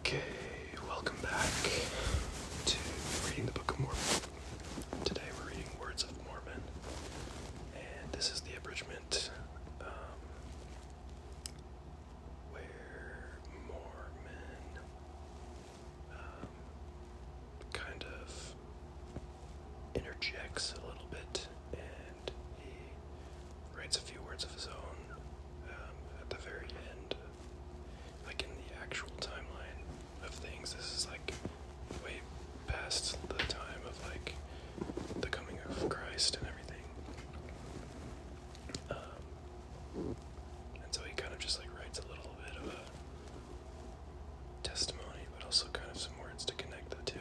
Okay, welcome back to reading the Book of Mormon. Today we're reading Words of Mormon, and this is the abridgment where Mormon kind of interjects a little bit, and he writes a few words of his own at the very end, like in the actual timeline of things. This is like way past the time of like the coming of Christ and everything. And so he kind of just like writes a little bit of a testimony, but also kind of some words to connect the two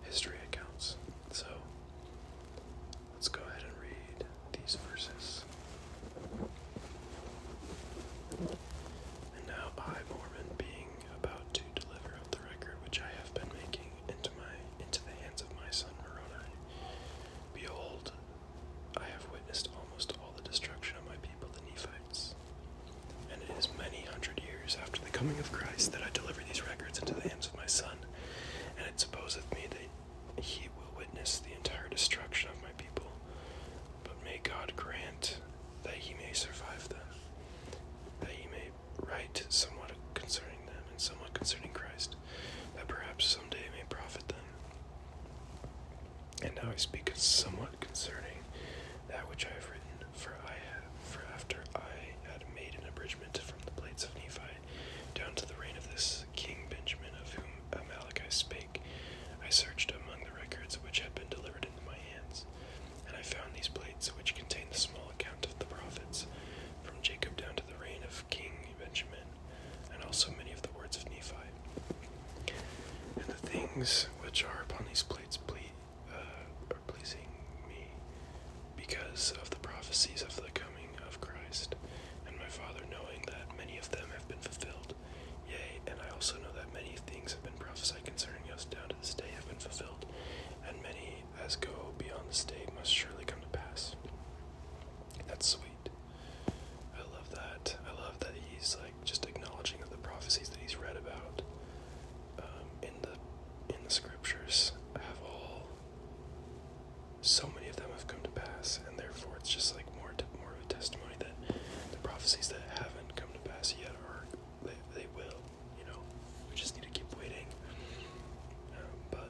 history accounts. So let's go ahead and read these verses. And now I, Mormon, being about to deliver up the record which I have been making into the hands of my son Moroni, behold, I have witnessed almost all the destruction of my people, the Nephites. And it is many hundred years after the coming of Christ that I deliver these records into the hands of my son, and it supposeth me that he will witness the entire destruction of my people. But may God grant that he may survive them, that he may write somewhat concerning them and somewhat concerning Christ, that perhaps someday may profit them. And now I speak somewhat concerning that which I have written, for after I had made an abridgment from the plates of Nephi down to the reign of this King Benjamin, of whom Amalek spake, I searched among the records which had been delivered into my hands, and I found these plates which contain the small account of the prophets, from Jacob down to the reign of King Benjamin, and also many of the words of Nephi. And the things which are upon these plates are pleasing me, because of the prophecies of the coming of Christ, and my Father knowing that many of them have been fulfilled. Yea, and I also know that many things have been prophesied concerning us down to this day have been fulfilled, and many as go beyond this day must surely come to pass. That's sweet. I love that. I love that he's like just acknowledging that the prophecies that he's read about in the scriptures have all, so many of them have come to pass, and therefore it's just like more of a testimony that the prophecies that haven't come to pass yet they will. We just need to keep waiting. But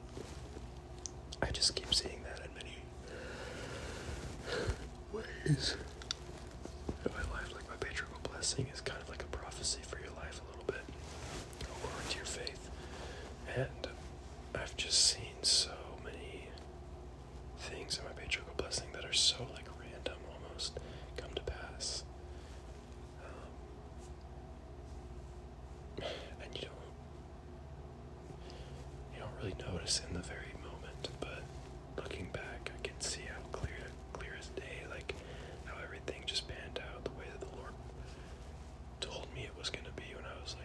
I just keep seeing that in many ways in my life. Like my patriarchal blessing is kind of like a prophecy for your life a little bit, or to your faith. And I've just seen so many things in my patriarchal blessing that are so like random almost come to pass. And you don't really notice in the very moment, but looking back, I can see how clear as day, like how everything just panned out the way that the Lord told me it was going to be when I was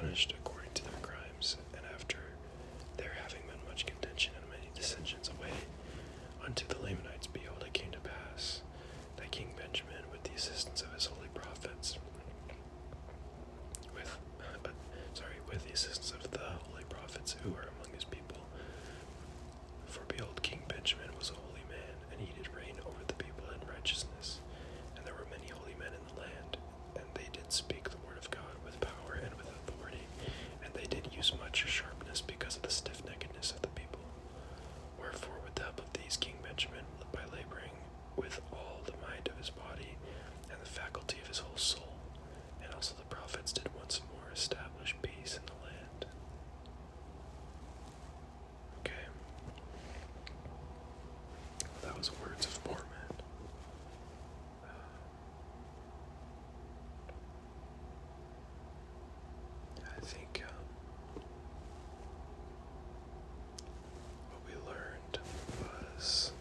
punished according to their crimes, and after there having been much contention and many dissensions away unto the Lamanites, behold, it came to pass that King Benjamin, with the assistance of his holy prophets, with the assistance of the holy prophets who were among his people, for behold, King Benjamin was a holy man, and he did reign over the people in righteousness, and there were many holy men in the land, and they did speak the word of God with power and with authority, and they did use much sharpness because of the stiff-neckedness of the people. Wherefore, with the help of these, King Benjamin, by laboring with all the might of his body and the faculty of his whole soul, and also the prophets, did once more establish peace in the land. Okay. That was words of Mormon. I think what we learned was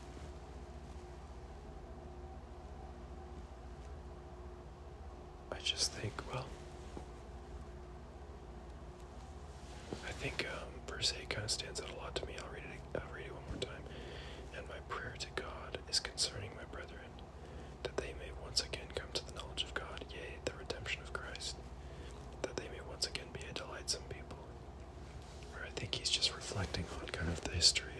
I think verse 8 kind of stands out a lot to me. I'll read it one more time. And my prayer to God is concerning my brethren, that they may once again come to the knowledge of God, yea, the redemption of Christ, that they may once again be a delightsome people. Where I think he's just reflecting on kind of the history